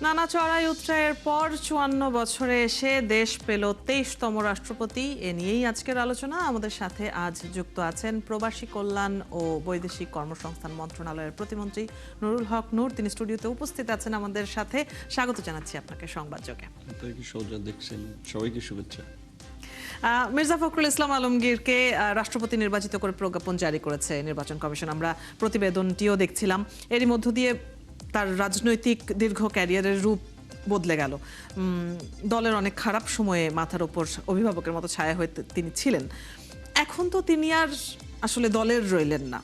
নানা চড়াই উতরাইয়ের পর ৫৪ বছরে এসে দেশ পেল ২৩তম রাষ্ট্রপতি। এ নিয়েই আজকের আলোচনা। আমাদের সাথে আজ যুক্ত আছেন প্রবাসী কল্যাণ ও বৈদেশিক কর্মসংস্থান মন্ত্রণালয়ের প্রতিমন্ত্রী নুরুল হক নূর। তিনি স্টুডিওতে উপস্থিত আছেন আমাদের সাথে। স্বাগত জানাচ্ছি আপনাকে সংবাদযোগে। দেখছেন, সবাইকে শুভেচ্ছা। মির্জা ফখরুল ইসলাম আলমগীরকে রাষ্ট্রপতি নির্বাচিত করে প্রজ্ঞাপন জারি করেছে নির্বাচন কমিশন। আমরা প্রতিবেদনটিও দেখছিলাম। এরই মধ্য দিয়ে তার রাজনৈতিক দীর্ঘ ক্যারিয়ারের রূপ বদলে গেল। দলের অনেক খারাপ সময়ে মাথার ওপর অভিভাবকের মতো ছায়া হয়ে তিনি ছিলেন। এখন তো তিনি আর আসলে দলের রইলেন না,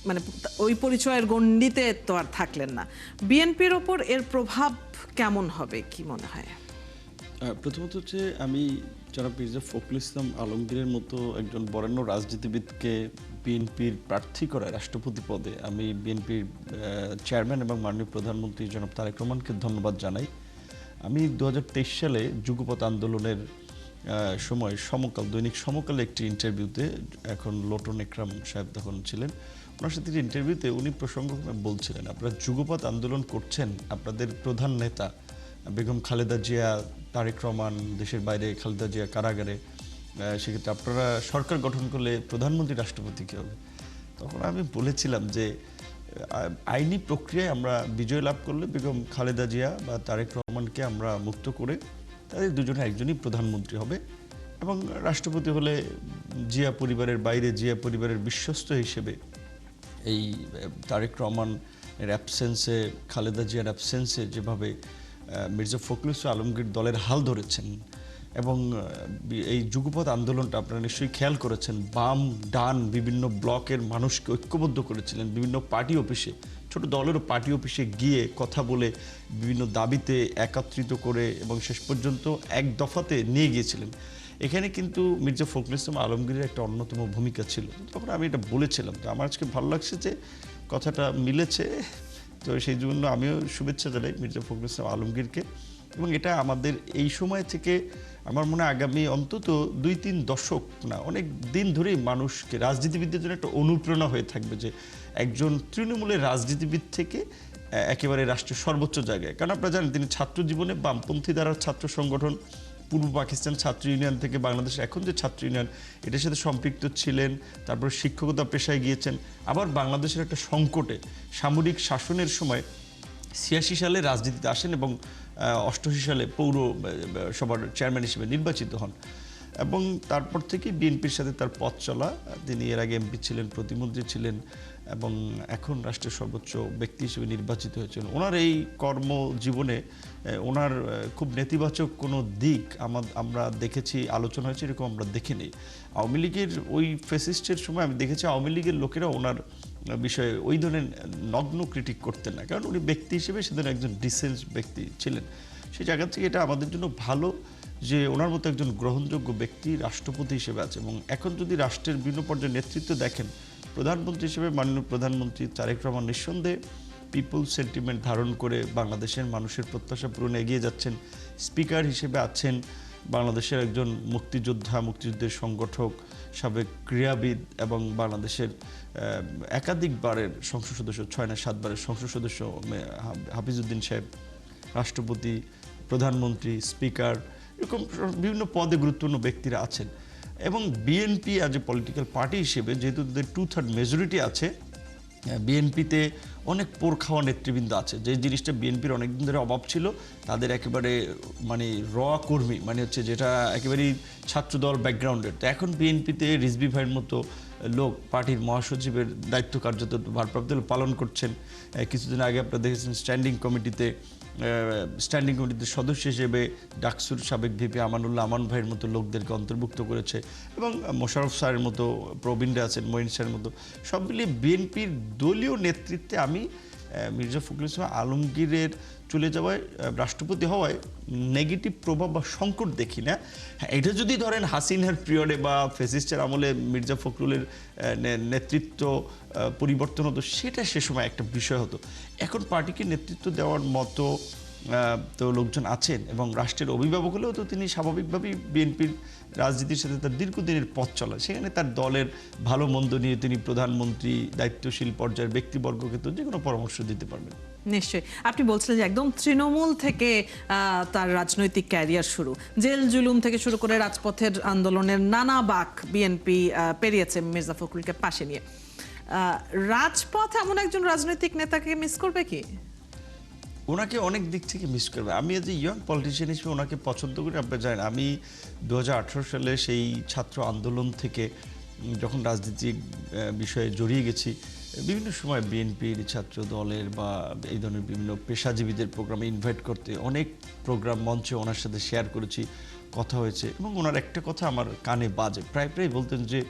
মানে ওই পরিচয়ের গণ্ডিতে তো আর থাকলেন না। বিএনপির ওপর এর প্রভাব কেমন হবে কি মনে হয়? প্রথমত হচ্ছে, আমি যারা মির্জা ফখরুল ইসলাম আলমগীরের মতো একজন বরেণ্য রাজনীতিবিদকে বিএনপির প্রার্থী করায় রাষ্ট্রপতি পদে আমি বিএনপির চেয়ারম্যান এবং মাননীয় প্রধানমন্ত্রী জনাব তারেক রহমানকে ধন্যবাদ জানাই। আমি ২০২৩ সালে যুগপৎ আন্দোলনের সময় সমকাল, দৈনিক সমকালে একটি ইন্টারভিউতে, এখন লোটন একরাম সাহেব তখন ছিলেন, ওনার সাথে ইন্টারভিউতে উনি প্রসঙ্গক্রমে বলছিলেন, আপনারা যুগপৎ আন্দোলন করছেন, আপনাদের প্রধান নেতা বেগম খালেদা জিয়া, তারেক রহমান দেশের বাইরে, খালেদা জিয়া কারাগারে, সেক্ষেত্রে আপনারা সরকার গঠন করলে প্রধানমন্ত্রী রাষ্ট্রপতি কী হবে? তখন আমি বলেছিলাম যে আইনি প্রক্রিয়ায় আমরা বিজয় লাভ করলে বেগম খালেদা জিয়া বা তারেক রহমানকে আমরা মুক্ত করে তাদের দুজনে একজনই প্রধানমন্ত্রী হবে, এবং রাষ্ট্রপতি হলে জিয়া পরিবারের বাইরে, জিয়া পরিবারের বিশ্বস্ত হিসেবে এই তারেক রহমানের অ্যাবসেন্সে, খালেদা জিয়ার অ্যাবসেন্সে যেভাবে মির্জা ফখরুল ইসলাম আলমগীর দলের হাল ধরেছেন, এবং এই যুগপৎ আন্দোলনটা আপনারা নিশ্চয়ই খেয়াল করেছেন, বাম ডান বিভিন্ন ব্লকের মানুষকে ঐক্যবদ্ধ করেছিলেন, বিভিন্ন পার্টি অফিসে, ছোট দলেরও পার্টি অফিসে গিয়ে কথা বলে বিভিন্ন দাবিতে একত্রিত করে এবং শেষ পর্যন্ত এক দফাতে নিয়ে গিয়েছিলেন। এখানে কিন্তু মির্জা ফখরুল ইসলাম আলমগীরের একটা অন্যতম ভূমিকা ছিল। তখন আমি এটা বলেছিলাম, তো আমার আজকে ভালো লাগছে যে কথাটা মিলেছে। তো সেই জন্য আমিও শুভেচ্ছা জানাই মির্জা ফখরুল ইসলাম আলমগীরকে, এবং এটা আমাদের এই সময় থেকে আমার মনে হয় আগামী অন্তত ২-৩ দশক না, অনেক দিন ধরেই মানুষকে, রাজনীতিবিদদের জন্য একটা অনুপ্রেরণা হয়ে থাকবে যে একজন তৃণমূলের রাজনীতিবিদ থেকে একেবারে রাষ্ট্রের সর্বোচ্চ জায়গায়। কারণ আপনারা জানেন, তিনি ছাত্র জীবনে বামপন্থী দ্বারা ছাত্র সংগঠন, পূর্ব পাকিস্তান ছাত্র ইউনিয়ন থেকে বাংলাদেশের এখন যে ছাত্র ইউনিয়ন, এটার সাথে সম্পৃক্ত ছিলেন। তারপর শিক্ষকতা পেশায় গিয়েছেন। আবার বাংলাদেশের একটা সংকটে সামরিক শাসনের সময় ৮৬ সালে রাজনীতিতে আসেন এবং ৮৮ সালে পৌর সভার চেয়ারম্যান হিসেবে নির্বাচিত হন, এবং তারপর থেকে বিএনপির সাথে তার পথ চলা। তিনি এর আগে এমপি ছিলেন, প্রতিমন্ত্রী ছিলেন, এবং এখন রাষ্ট্রের সর্বোচ্চ ব্যক্তি হিসেবে নির্বাচিত হয়েছেন। ওনার এই কর্মজীবনে ওনার খুব নেতিবাচক কোনো দিক আমরা দেখেছি, আলোচনা হয়েছে, এরকম আমরা দেখিনি। আওয়ামী লীগের ওই ফ্যাসিস্টের সময় আমি দেখেছি আওয়ামী লীগের লোকেরা ওনার বিষয়ে ওই ধরনের নগ্ন ক্রিটিক করতেন না, কারণ উনি ব্যক্তি হিসেবে সেদিন একজন ডিসেন্ট ব্যক্তি ছিলেন। সেই জায়গা থেকে এটা আমাদের জন্য ভালো যে ওনার মতো একজন গ্রহণযোগ্য ব্যক্তি রাষ্ট্রপতি হিসেবে আছে। এবং এখন যদি রাষ্ট্রের বিভিন্ন পর্যায়ে নেতৃত্ব দেখেন, প্রধানমন্ত্রী হিসেবে মাননীয় প্রধানমন্ত্রী তারেক রহমান নিঃসন্দেহে পিপল সেন্টিমেন্ট ধারণ করে বাংলাদেশের মানুষের প্রত্যাশা পূরণে এগিয়ে যাচ্ছেন। স্পিকার হিসেবে আছেন বাংলাদেশের একজন মুক্তিযোদ্ধা, মুক্তিযুদ্ধের সংগঠক, সাবেক ক্রীড়াবিদ, এবং বাংলাদেশের একাধিকবারের সংসদ সদস্য, ৬ না ৭ বারের সংসদ সদস্য হাফিজউদ্দিন সাহেব, রাষ্ট্রপতি, প্রধানমন্ত্রী, স্পিকার, এরকম বিভিন্ন পদে গুরুত্বপূর্ণ ব্যক্তিরা আছেন। এবং বিএনপি আজ এ পলিটিক্যাল পার্টি হিসেবে যেহেতু তাদের 2/3 মেজরিটি আছে, বিএনপিতে অনেক পোর খাওয়া নেতৃবৃন্দ আছে। যে জিনিসটা বিএনপির অনেকদিন ধরে অভাব ছিল, তাদের একেবারে মানে কর্মী, মানে হচ্ছে যেটা একেবারেই ছাত্রদল ব্যাকগ্রাউন্ডের। তো এখন বিএনপিতে রিজভী ভাইয়ের মতো লোক পার্টির মহাসচিবের দায়িত্ব কার্যত ভারপ্রাপ্ত পালন করছেন। কিছুদিন আগে আপনারা দেখেছেন স্ট্যান্ডিং কমিটিতে সদস্য হিসেবে ডাকসুর সাবেক ভিপি আমানুল্লাহ আমান ভাইয়ের মতো লোকদেরকে অন্তর্ভুক্ত করেছে, এবং মোশাররফ স্যারের মতো প্রবীণরা আছেন, মঈন স্যারের মতো। সব মিলিয়ে বিএনপির দলীয় নেতৃত্বে আমি মির্জা ফখরুল ইসলাম আলমগীরের চলে যাওয়ায়, রাষ্ট্রপতি হওয়ায় নেগেটিভ প্রভাব বা সংকট দেখি না। এটা যদি ধরেন হাসিনার পিরিয়ডে বা ফ্যাসিস্টের আমলে মির্জা ফখরুলের নেতৃত্ব পরিবর্তন হতো, সেটা সে সময় একটা বিষয় হতো। এখন পার্টিকে নেতৃত্ব দেওয়ার মতো তো লোকজন আছেন এবং রাষ্ট্রের অভিভাবক হলেও তো তিনি স্বাভাবিকভাবেই বিএনপির রাজনীতির সাথে তার দীর্ঘদিনের পথ চলা, সেখানে তার দলের ভালো মন্দ নিয়ে তিনি প্রধানমন্ত্রী দায়িত্বশীল পর্যায়ের ব্যক্তিবর্গকে তো যে কোনো পরামর্শ দিতে পারবেন। নিশ্চয়ই। আপনি বলছিলেন যে একদম তৃণমূল থেকে তার রাজনৈতিক ক্যারিয়ার শুরু, জেল জুলুম থেকে শুরু করে রাজপথের আন্দোলনের নানা বাঁক বিএনপি পেরিয়েছে মির্জা ফখরুলকে পাশে নিয়ে। রাজপথ এমন একজন রাজনৈতিক নেতাকে মিস করবে কি? ওনাকে অনেক দিক থেকে মিস করবে। আমি এজ এ ইয়ং পলিটিশিয়ান হিসেবে ওনাকে পছন্দ করি। আপনি জানেন আমি 2018 সালে সেই ছাত্র আন্দোলন থেকে যখন রাজনীতিক বিষয়ে জড়িয়ে গেছি, বিভিন্ন সময় বিএনপির ছাত্র দলের বা এই ধরনের বিভিন্ন পেশাজীবীদের প্রোগ্রামে ইনভাইট করতে অনেক প্রোগ্রাম মঞ্চে ওনার সাথে শেয়ার করেছি, কথা হয়েছে। এবং ওনার একটা কথা আমার কানে বাজে, প্রায় প্রায় বলতেন যে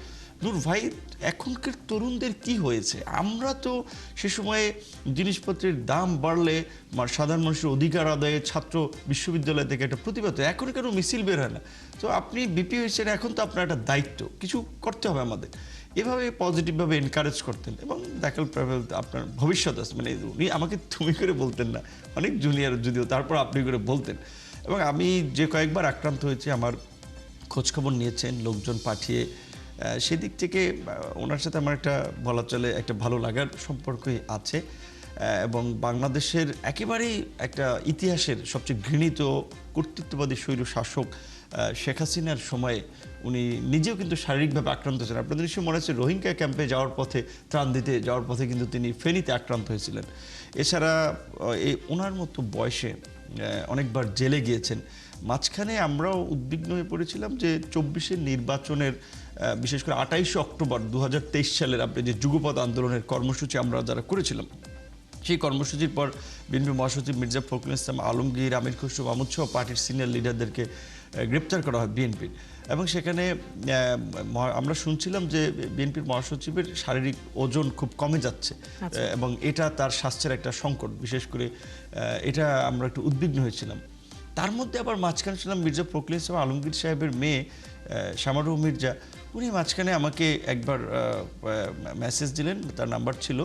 নূর ভাই, এখনকার তরুণদের কি হয়েছে? আমরা তো সে সময়ে জিনিসপত্রের দাম বাড়লে সাধারণ মানুষের অধিকার আদায়ে ছাত্র বিশ্ববিদ্যালয় থেকে একটা প্রতিবাদ, এখন কেন মিছিল বের হয় না? তো আপনি বিপি হয়েছেন, এখন তো আপনার একটা দায়িত্ব, কিছু করতে হবে আমাদের। এভাবে পজিটিভভাবে এনকারেজ করতেন এবং দেখাল আপনার ভবিষ্যৎ আছে। মানে উনি আমাকে তুমি করে বলতেন না, অনেক জুনিয়র যদিও, তারপর আপনি করে বলতেন। এবং আমি যে কয়েকবার আক্রান্ত হয়েছি, আমার খোঁজখবর নিয়েছেন লোকজন পাঠিয়ে, সেদিক থেকে ওনার সাথে আমার একটা বলা চলে একটা ভালো লাগার সম্পর্কই আছে। এবং বাংলাদেশের একেবারেই একটা ইতিহাসের সবচেয়ে ঘৃণিত কর্তৃত্ববাদী স্বৈর শাসক শেখ হাসিনার সময়ে উনি নিজেও কিন্তু শারীরিকভাবে আক্রান্ত ছিলেন। আপনাদের নিশ্চয়ই মনে আছে রোহিঙ্গা ক্যাম্পে যাওয়ার পথে, ত্রাণ দিতে যাওয়ার পথে কিন্তু তিনি ফেনীতে আক্রান্ত হয়েছিলেন। এছাড়া ওনার মতো বয়সে অনেকবার জেলে গিয়েছেন। মাঝখানে আমরাও উদ্বিগ্ন হয়ে পড়েছিলাম যে 24-এর নির্বাচনের, বিশেষ করে 28 অক্টোবর 2023 সালের আপনি যে যুগপৎ আন্দোলনের কর্মসূচি আমরা যারা করেছিলাম, সেই কর্মসূচির পর বিএনপি মহাসচিব মির্জা ফখরুল ইসলাম আলমগীর, আমির খসরু মাহমুদ সহ পার্টির সিনিয়র লিডারদেরকে গ্রেপ্তার করা হয় বিএনপির। এবং সেখানে আমরা শুনছিলাম যে বিএনপির মহাসচিবের শারীরিক ওজন খুব কমে যাচ্ছে এবং এটা তার স্বাস্থ্যের একটা সংকট, বিশেষ করে এটা আমরা একটু উদ্বিগ্ন হয়েছিলাম। তার মধ্যে আবার মাঝখানে ছিলাম মির্জা ফখরুল ইসলাম আলমগীর সাহেবের মেয়ে শামারু মির্জা, উনি মাঝখানে আমাকে একবার মেসেজ দিলেন, তার নাম্বার ছিল,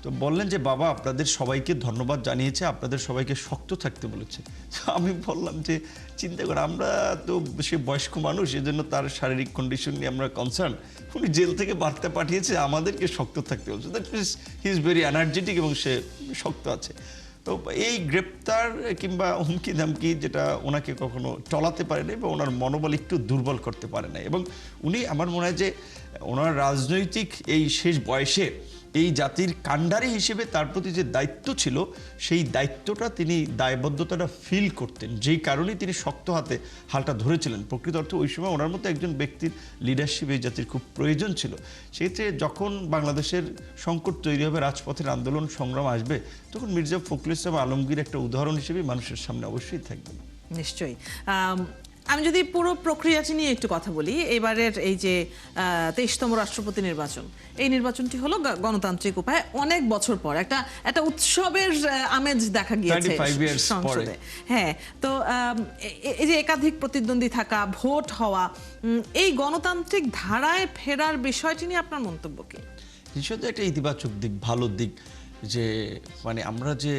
তো বললেন যে বাবা আপনাদের সবাইকে ধন্যবাদ জানিয়েছে, আপনাদের সবাইকে শক্ত থাকতে বলেছে। তো আমি বললাম যে চিন্তা করে, আমরা তো সে বয়স্ক মানুষ, এজন্য তার শারীরিক কন্ডিশন নিয়ে আমরা কনসার্ন, উনি জেল থেকে বার্তা পাঠিয়েছে আমাদেরকে শক্ত থাকতে বলছে। That means he is very energetic এবং সে শক্ত আছে। তো এই গ্রেপ্তার কিংবা হুমকি ধামকি যেটা ওনাকে কখনো টলাতে পারে নাই বা ওনার মনোবল একটু দুর্বল করতে পারে নাই। এবং উনি, আমার মনে হয় যে ওনার রাজনৈতিক এই শেষ বয়সে এই জাতির কাণ্ডারি হিসেবে তার প্রতি যে দায়িত্ব ছিল, সেই দায়িত্বটা তিনি, দায়বদ্ধতাটা ফিল করতেন, যেই কারণেই তিনি শক্ত হাতে হালটা ধরেছিলেন। প্রকৃত অর্থে ওই সময় ওনার মতো একজন ব্যক্তির লিডারশিপ এই জাতির খুব প্রয়োজন ছিল। সেক্ষেত্রে যখন বাংলাদেশের সংকট তৈরি হবে, রাজপথের আন্দোলন সংগ্রাম আসবে, তখন মির্জা ফখরুল ইসলাম আলমগীর একটা উদাহরণ হিসেবে মানুষের সামনে অবশ্যই থাকবেন। নিশ্চয়ই। আমি যদি পুরো প্রক্রিয়াটি নিয়ে একটু কথা বলি, এবারের এই যে 23তম রাষ্ট্রপতি নির্বাচন, এই নির্বাচনটি হলো গণতান্ত্রিক উপায়ে অনেক বছর পর একটা উৎসবের আমেজ দেখা গিয়েছে সংসদে। হ্যাঁ, তো এই যে একাধিক প্রতিদ্বন্দ্বী থাকা, ভোট হওয়া, এই গণতান্ত্রিক ধারায় ফেরার বিষয়টি নিয়ে আপনার মন্তব্য কি? নিশ্চয়ই একটা ইতিবাচক দিক, ভালো দিক, যে মানে আমরা যে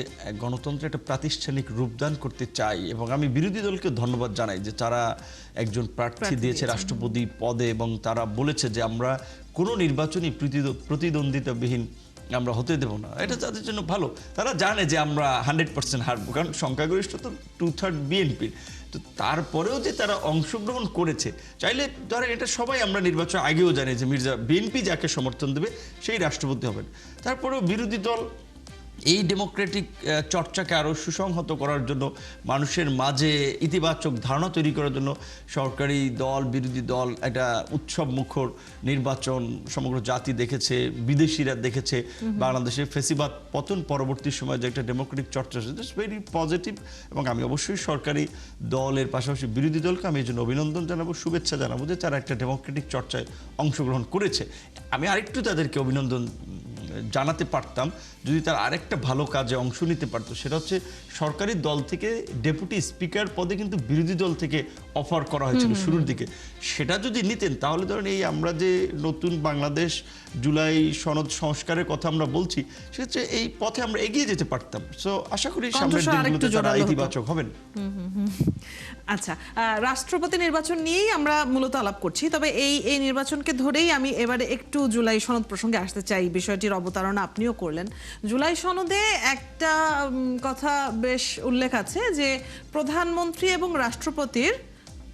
গণতন্ত্রের একটা প্রাতিষ্ঠানিক রূপদান করতে চাই। এবং আমি বিরোধী দলকে ধন্যবাদ জানাই যে তারা একজন প্রার্থী দিয়েছে রাষ্ট্রপতি পদে এবং তারা বলেছে যে আমরা কোনো নির্বাচনই প্রতিদ্বন্দ্বিতাবিহীন আমরা হতে দেব না। এটা তাদের জন্য ভালো, তারা জানে যে আমরা 100% হারবো, কারণ সংখ্যাগরিষ্ঠ তো 2/3 বিএনপির। তো তারপরেও যে তারা অংশগ্রহণ করেছে, চাইলে ধরেন এটা সবাই আমরা নির্বাচন আগেও জানি যে বিএনপি যাকে সমর্থন দেবে সেই রাষ্ট্রপতি হবেন। তারপরেও বিরোধী দল এই ডেমোক্রেটিক চর্চাকে আরও সুসংহত করার জন্য, মানুষের মাঝে ইতিবাচক ধারণা তৈরি করার জন্য সরকারি দল, বিরোধী দল একটা উৎসব মুখর নির্বাচন সমগ্র জাতি দেখেছে, বিদেশিরা দেখেছে। বাংলাদেশের ফেসিবাদ পতন পরবর্তী সময়ে যে একটা ডেমোক্রেটিক চর্চা আছে, দ্যাটস ভেরি পজিটিভ। এবং আমি অবশ্যই সরকারি দলের পাশাপাশি বিরোধী দলকে আমি এই জন্য অভিনন্দন জানাবো, শুভেচ্ছা জানাবো যে তারা একটা ডেমোক্রেটিক চর্চায় অংশগ্রহণ করেছে। আমি আরেকটু তাদেরকে অভিনন্দন জানাতে পারতাম যদি তার আরেকটা ভালো কাজে অংশ নিতে পারতো, সেটা হচ্ছে সরকারি দল থেকে ডেপুটি স্পিকার পদে কিন্তু বিরোধী দল থেকে অফার করা হয়েছিল শুরুর দিকে। সেটা যদি নিতেন তাহলে ধরেন এই আমরা যে নতুন বাংলাদেশ জুলাই সনদ সংস্কারের কথা আমরা বলছি, সেটা হচ্ছে এই পথে আমরা এগিয়ে যেতে পারতাম। সো আশা করি সামনের দিনগুলোতে তারা ইতিবাচক হবেন। আচ্ছা, রাষ্ট্রপতি নির্বাচন নিয়েই আমরা মূলত আলাপ করছি, তবে এই নির্বাচনকে ধরেই আমি এবারে একটু জুলাই সনদ প্রসঙ্গে আসতে চাই। বিষয়টির অবতারণা আপনিও করলেন। জুলাই সনদে একটা কথা বেশ উল্লেখ আছে যে প্রধানমন্ত্রী এবং রাষ্ট্রপতির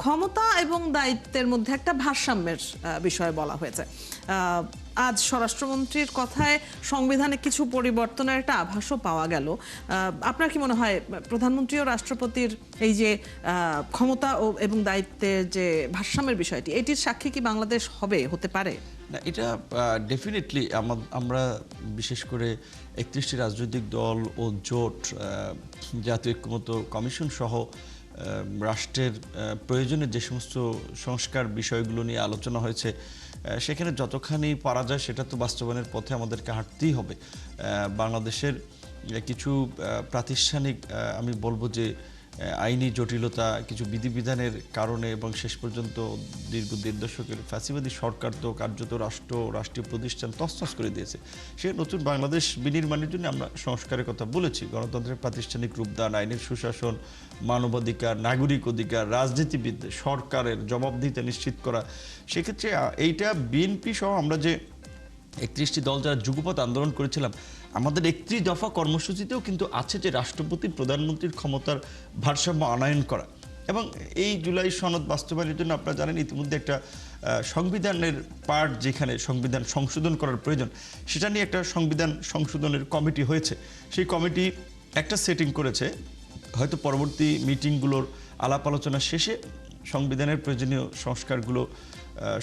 ক্ষমতা এবং দায়িত্বের মধ্যে একটা ভারসাম্যের বিষয় বলা হয়েছে। আজ স্বরাষ্ট্রমন্ত্রীর কথায় সংবিধানে কিছু পরিবর্তনের একটা আভাসও পাওয়া গেল। আপনার কি মনে হয় প্রধানমন্ত্রী ও রাষ্ট্রপতির এই যে ক্ষমতা এবং দায়িত্বের যে ভারসাম্যের বিষয়টি, এটির সাক্ষী কি বাংলাদেশ হতে পারে? না, এটা ডেফিনেটলি আমরা বিশেষ করে 31টি রাজনৈতিক দল ও জোট, জাতীয় ঐক্যমত্য কমিশন সহ রাষ্ট্রের প্রয়োজনে যে সমস্ত সংস্কার বিষয়গুলো নিয়ে আলোচনা হয়েছে, সেখানে যতখানি পারা যায় সেটা তো বাস্তবায়নের পথে আমাদেরকে হাঁটতেই হবে। বাংলাদেশের কিছু প্রাতিষ্ঠানিক, আমি বলবো যে আইনি জটিলতা, কিছু বিধিবিধানের কারণে এবং শেষ পর্যন্ত দীর্ঘ 1.5 দশকের ফ্যাসিবাদী সরকার তো কার্যত রাষ্ট্রীয় প্রতিষ্ঠান তছনছ করে দিয়েছে। সে নতুন বাংলাদেশ বিনির্মাণের জন্য আমরা সংস্কারের কথা বলেছি। গণতন্ত্রের প্রাতিষ্ঠানিক রূপদান, আইনের সুশাসন, মানবাধিকার, নাগরিক অধিকার, রাজনীতিবিদ, সরকারের জবাবদিহিতা নিশ্চিত করা। সেক্ষেত্রে এইটা বিএনপি সহ আমরা যে 31টি দল যারা যুগপৎ আন্দোলন করেছিলাম, আমাদের 31 দফা কর্মসূচিতেও কিন্তু আছে যে রাষ্ট্রপতি প্রধানমন্ত্রীর ক্ষমতার ভারসাম্য আনয়ন করা। এবং এই জুলাই সনদ বাস্তবায়নের জন্য আপনারা জানেন ইতিমধ্যে একটা সংবিধানের পার্ট, যেখানে সংবিধান সংশোধন করার প্রয়োজন, সেটা নিয়ে একটা সংবিধান সংশোধনের কমিটি হয়েছে। সেই কমিটি একটা সেটিং করেছে, হয়তো পরবর্তী মিটিংগুলোর আলাপ আলোচনা শেষে সংবিধানের প্রয়োজনীয় সংস্কারগুলো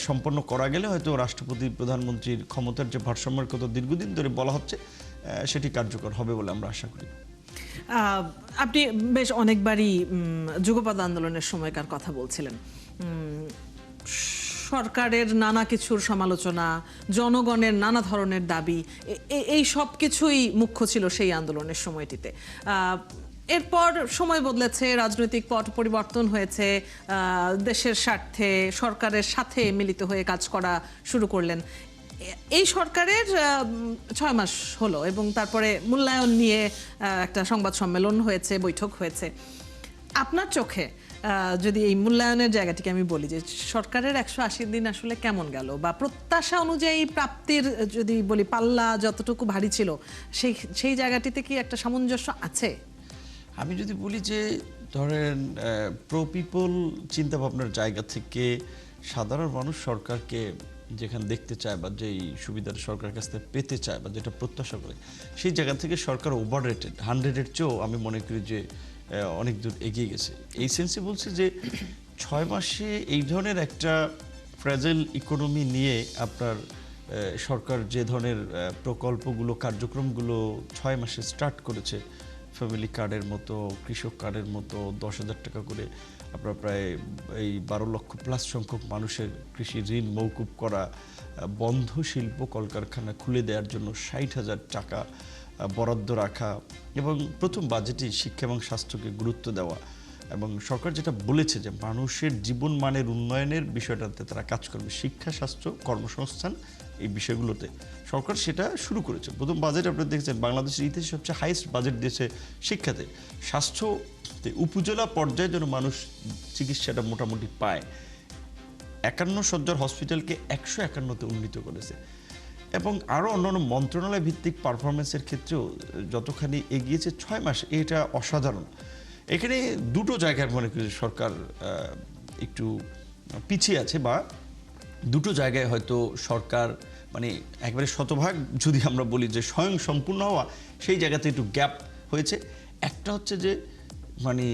সম্পন্ন করা গেলে হয়তো রাষ্ট্রপতি প্রধানমন্ত্রীর ক্ষমতার যে ভারসাম্যের কথা দীর্ঘদিন ধরে বলা হচ্ছে, সেটি কার্যকর হবে বলে আমরা আশা করি। আপনি বেশ অনেকবারই যুগপৎ আন্দোলনের সময়কার কথা বলছিলেন। সরকারের নানা কিছুর সমালোচনা, জনগণের নানা ধরনের দাবি, এই সব কিছুই মুখ্য ছিল সেই আন্দোলনের সময়টিতে। এরপর সময় বদলেছে, রাজনৈতিক পট পরিবর্তন হয়েছে, দেশের স্বার্থে সরকারের সাথে মিলিত হয়ে কাজ করা শুরু করলেন। এই সরকারের 6 মাস হলো এবং তারপরে মূল্যায়ন নিয়ে একটা সংবাদ সম্মেলন হয়েছে, বৈঠক হয়েছে। আপনার চোখে যদি এই মূল্যায়নের জায়গাটিকে আমি বলি যে সরকারের 180 দিন আসলে কেমন গেল, বা প্রত্যাশা অনুযায়ী প্রাপ্তির যদি বলি পাল্লা যতটুকু ভারী ছিল, সেই জায়গাটিতে কি একটা সামঞ্জস্য আছে? আমি যদি বলি যে ধরেন প্রো পিপল চিন্তাভাবনার জায়গা থেকে সাধারণ মানুষ সরকারকে যেখানে দেখতে চায় বা যেই সুবিধাটা সরকারের কাছ থেকে পেতে চায় বা যেটা প্রত্যাশা করে, সেই জায়গা থেকে সরকার ওভার রেটেড, 100-এর চেয়েও আমি মনে করি যে অনেক দূর এগিয়ে গেছে। এই সেন্সে বলছি যে 6 মাসে এই ধরনের একটা ফ্র্যাজাইল ইকোনমি নিয়ে আপনার সরকার যে ধরনের প্রকল্পগুলো, কার্যক্রমগুলো 6 মাসে স্টার্ট করেছে, ফ্যামিলি কার্ডের মতো, কৃষক কার্ডের মতো 10,000 টাকা করে আপনার প্রায় এই 12 লক্ষ প্লাস সংখ্যক মানুষের কৃষি ঋণ মৌকুব করা, বন্ধ শিল্প কলকারখানা খুলে দেওয়ার জন্য 60,000 টাকা বরাদ্দ রাখা, এবং প্রথম বাজেটে শিক্ষা এবং স্বাস্থ্যকে গুরুত্ব দেওয়া, এবং সরকার যেটা বলেছে যে মানুষের জীবন মানের উন্নয়নের বিষয়টাতে তারা কাজ করবে, শিক্ষা, স্বাস্থ্য, কর্মসংস্থান, এই বিষয়গুলোতে সরকার সেটা শুরু করেছে। প্রথম বাজেট আপনারা দেখেছেন বাংলাদেশের ইতিহাসে সবচেয়ে হাইয়েস্ট বাজেট দিয়েছে শিক্ষাতে। স্বাস্থ্যতে উপজেলা পর্যায়ে যেন মানুষ চিকিৎসাটা মোটামুটি পায়, 51 শয্যার হসপিটালকে 151-তে উন্নীত করেছে, এবং আরও অন্যান্য মন্ত্রণালয় ভিত্তিক পারফরমেন্সের ক্ষেত্রেও যতখানি এগিয়েছে 6 মাস, এটা অসাধারণ। এখানে দুটো জায়গার মনে করি সরকার একটু পিছিয়ে আছে, বা দুটো জায়গায় হয়তো সরকার মানে একবারে শতভাগ যদি আমরা বলি যে স্বয়ং সম্পূর্ণ হওয়া, সেই জায়গাতে একটু গ্যাপ হয়েছে। একটা হচ্ছে যে মানে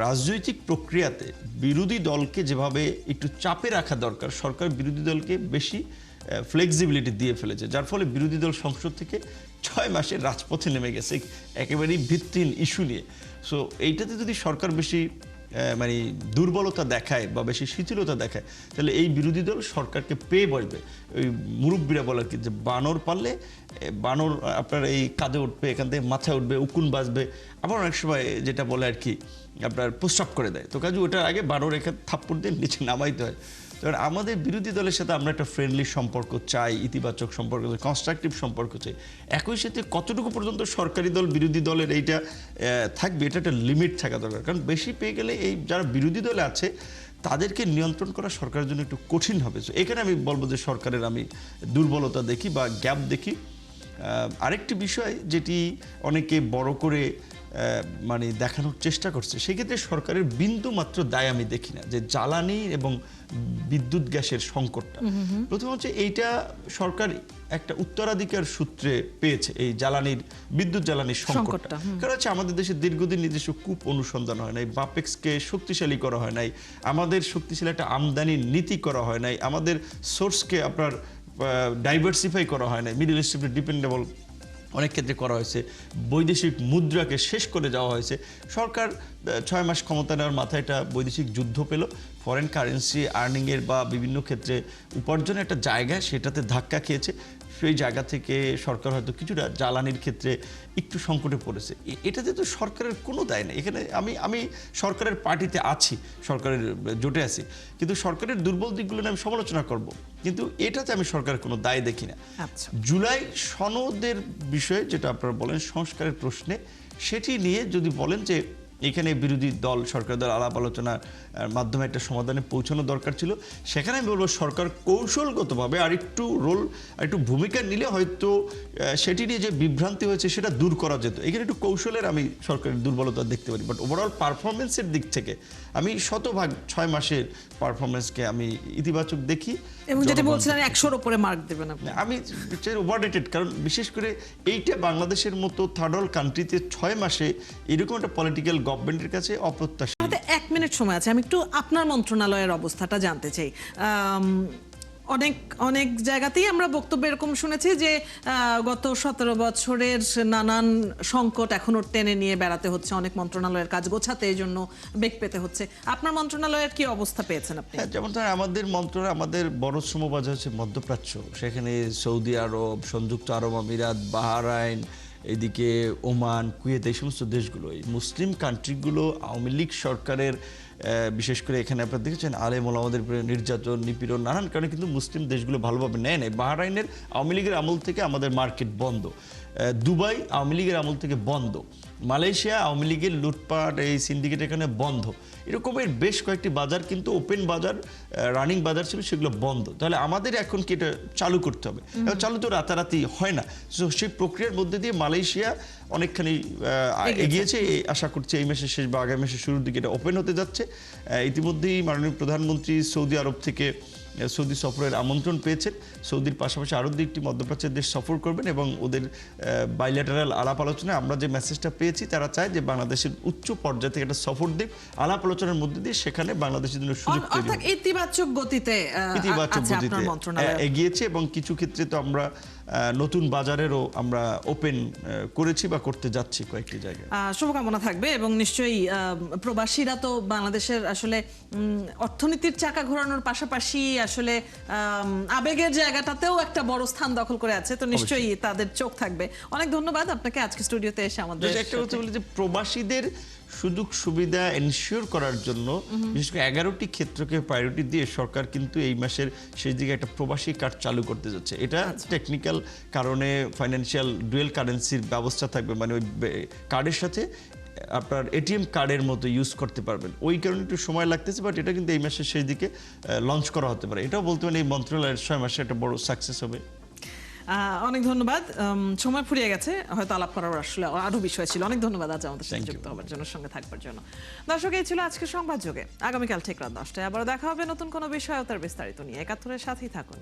রাজনৈতিক প্রক্রিয়াতে বিরোধী দলকে যেভাবে একটু চাপে রাখা দরকার, সরকার বিরোধী দলকে বেশি ফ্লেক্সিবিলিটি দিয়ে ফেলেছে, যার ফলে বিরোধী দল সংসদ থেকে 6 মাসে রাজপথে নেমে গেছে একেবারেই ভিত্তিহীন ইস্যু নিয়ে। সো এইটাতে যদি সরকার বেশি মানে দুর্বলতা দেখায় বা বেশি শিথিলতা দেখায়, তাহলে এই বিরোধী দল সরকারকে পেয়ে বসবে। ওই মুরব্বীরা বলে কি যে বানর পারলে বানর আপনার এই কাঁধে উঠবে, এখান থেকে মাথায় উঠবে, উকুন বাজবে, আবার অনেক সময় যেটা বলে আর কি আপনার প্রস্রাব করে দেয়। তো কাজে ওটার আগে বানর এখানে থাপ্পড় দিয়ে নিচে নামাইতে হয়। কারণ আমাদের বিরোধী দলের সাথে আমরা একটা ফ্রেন্ডলি সম্পর্ক চাই, ইতিবাচক সম্পর্ক চাই, কনস্ট্রাকটিভ সম্পর্ক চাই। একই সাথে কতটুকু পর্যন্ত সরকারি দল বিরোধী দলের এইটা থাকবে, এটা একটা লিমিট থাকা দরকার। কারণ বেশি পেয়ে গেলে এই যারা বিরোধী দলে আছে তাদেরকে নিয়ন্ত্রণ করা সরকারের জন্য একটু কঠিন হবে। এখানে আমি বলবো যে সরকারের আমি দুর্বলতা দেখি বা গ্যাপ দেখি। আরেকটি বিষয় যেটি অনেকে বড় করে মানে দেখানোর চেষ্টা করছে, সেক্ষেত্রে সরকারের বিন্দু মাত্র দায় আমি দেখি না। যে জ্বালানি এবং বিদ্যুৎ গ্যাসের সংকটটা, প্রথম হচ্ছে এইটা সরকার একটা উত্তরাধিকার সূত্রে পেয়েছে, এই বিদ্যুৎ জ্বালানির সংকটটা। কারণ হচ্ছে আমাদের দেশে দীর্ঘদিন নিজস্ব কূপ অনুসন্ধান হয় নাই, বাপেক্সকে শক্তিশালী করা হয় নাই, আমাদের শক্তিশালী একটা আমদানি নীতি করা হয় নাই, আমাদের সোর্সকে আপনার ডাইভার্সিফাই করা হয় নাই, মিডল ইস্টে ডিপেন্ডেবল অনেক ক্ষেত্রে করা হয়েছে, বৈদেশিক মুদ্রাকে শেষ করে যাওয়া হয়েছে। সরকার 6 মাস ক্ষমতা নেওয়ার মাথায় একটা বৈদেশিক যুদ্ধ পেল, ফরেন কারেন্সি আর্নিংয়ের বা বিভিন্ন ক্ষেত্রে উপার্জনের একটা জায়গা সেটাতে ধাক্কা খেয়েছে। সেই জায়গা থেকে সরকার হয়তো কিছুটা জ্বালানির ক্ষেত্রে একটু সংকটে পড়েছে। এটাতে তো সরকারের কোনো দায় নেই। এখানে আমি সরকারের পার্টিতে আছি, সরকারের জোটে আছি, কিন্তু সরকারের দুর্বল দিকগুলো নিয়ে আমি সমালোচনা করব, কিন্তু এটাতে আমি সরকারের কোনো দায় দেখি না। জুলাই সনদের বিষয়ে যেটা আপনারা বলেন সংস্কারের প্রশ্নে, সেটি নিয়ে যদি বলেন যে এখানে বিরোধী দল সরকার দল আলাপ আলোচনার মাধ্যমে একটা সমাধানে পৌঁছানো দরকার ছিল, সেখানে আমি বলবো সরকার কৌশলগতভাবে আরেকটু ভূমিকা নিলে হয়তো সেটি নিয়ে যে বিভ্রান্তি হয়েছে সেটা দূর করা যেত। এখানে একটু কৌশলের আমি সরকারের দুর্বলতা দেখতে পারি, বাট ওভারঅল পারফরমেন্সের দিক থেকে আমি 100% 6 মাসের পারফরমেন্সকে আমি ইতিবাচক দেখি। এবং যেটা বলছিলেন 100-র উপরে মার্ক দেবেন আপনি। আমি ওভাররেটেড, কারণ বিশেষ করে এইটা বাংলাদেশের মতো থার্ড ওয়ার্ল্ড কান্ট্রিতে 6 মাসে এরকম একটা পলিটিক্যাল গভর্নমেন্টের কাছে অপ্রত্যাশিত। 1 মিনিট সময় আছে, আমি একটু আপনার মন্ত্রণালয়ের অবস্থাটা জানতে চাই। অনেক জায়গাতেই আমরা বক্তব্য এরকম শুনেছি যে গত 17 বছরের নানান সংকট এখনো টেনে নিয়ে বেড়াতে হচ্ছে, অনেক মন্ত্রণালয়ের কাজ গোছাতে এই জন্য বেগ পেতে হচ্ছে। আপনার মন্ত্রণালয়ের কি অবস্থা পেয়েছেন আপনি? যেমন আমাদের মন্ত্রণালয়, আমাদের বড় শ্রমবাজার হচ্ছে মধ্যপ্রাচ্য, সেখানে সৌদি আরব, সংযুক্ত আরব আমিরাত, বাহরাইন, এদিকে ওমান, কুয়েত, এই সমস্ত দেশগুলো, এই মুসলিম কান্ট্রিগুলো আওয়ামী লীগ সরকারের বিশেষ করে এখানে আপনারা দেখেছেন আলেম ওলামাদের উপরে নির্যাতন, নিপীড়ন, নানান কারণে কিন্তু মুসলিম দেশগুলো ভালোভাবে নেয় নাই। বাহরাইনের আওয়ামী লীগের আমল থেকে আমাদের মার্কেট বন্ধ, দুবাই আওয়ামী লীগের আমল থেকে বন্ধ, মালয়েশিয়া আওয়ামী লীগের লুটপাট এই সিন্ডিকেট এখানে বন্ধ। এরকমের বেশ কয়েকটি বাজার কিন্তু ওপেন বাজার, রানিং বাজার ছিল, সেগুলো বন্ধ। তাহলে আমাদের এখন কি এটা চালু করতে হবে? চালু তো রাতারাতি হয় না। সো সেই প্রক্রিয়ার মধ্যে দিয়ে মালয়েশিয়া অনেকখানি এগিয়েছে। আশা করছি এই মাসের শেষ বা আগামী মাসের শুরুর দিকে এটা ওপেন হতে যাচ্ছে। ইতিমধ্যেই মাননীয় প্রধানমন্ত্রী সৌদি আরব থেকে সৌদি সফরের আমন্ত্রণ পেয়েছেন। সৌদির পাশাপাশি আরও দুইটি মধ্যপ্রাচ্যের দেশ সফর করবেন এবং ওদের বাইল্যাটারাল আলাপ আলোচনায় আমরা যে মেসেজটা পেয়েছি, তারা চায় যে বাংলাদেশের উচ্চ পর্যায়ে থেকে একটা সফর দ্বীপ আলাপ আলোচনার মধ্যে দিয়ে সেখানে বাংলাদেশের জন্য সুযোগ তৈরি হবে। ইতিবাচক গতিতে এগিয়েছে এবং কিছু ক্ষেত্রে তো আমরা নতুন বাজারেরও আমরা ওপেন করেছি বা করতে যাচ্ছি কয়েকটি জায়গায়। শুভকামনা থাকবে এবং নিশ্চয়ই প্রবাসীরা তো বাংলাদেশের আসলে অর্থনীতির চাকা ঘোরানোর পাশাপাশি আসলে আবেগের জায়গাটাতেও একটা বড় স্থান দখল করে আছে, তো নিশ্চয়ই তাদের চোখ থাকবে। অনেক ধন্যবাদ আপনাকে আজকে স্টুডিওতে এসে আমাদের। একটা কথা বলি যে প্রবাসীদের সুযোগ সুবিধা এনশিওর করার জন্য বিশেষ করে 11টি ক্ষেত্রকে প্রায়োরিটি দিয়ে সরকার কিন্তু এই মাসের শেষ দিকে একটা প্রবাসী কার্ড চালু করতে যাচ্ছে। এটা টেকনিক্যাল কারণে ফাইন্যান্সিয়াল ডুয়েল কারেন্সির ব্যবস্থা থাকবে, মানে ওই কার্ডের সাথে আপনার এটিএম কার্ডের মতো ইউজ করতে পারবেন। ওই কারণে একটু সময় লাগতেছে, বাট এটা কিন্তু এই মাসের শেষ দিকে লঞ্চ করা হতে পারে। এটাও বলতে পারেন এই মন্ত্রণালয়ের 6 মাসে একটা বড় সাকসেস হবে। অনেক ধন্যবাদ। সময় ফুরিয়ে গেছে, হয়তো আলাপ করার আসলে আরো বিষয় ছিল। অনেক ধন্যবাদ আজ আমাদের সাথে যুক্ত হওয়ার জন্য, সঙ্গে থাকবার জন্য। দর্শক, এই ছিল আজকের সংবাদ যোগে। আগামীকাল ঠিক রাত 10টায় আবার দেখা হবে নতুন কোনো বিষয় ও তার বিস্তারিত নিয়ে। 71-এর সাথেই থাকুন।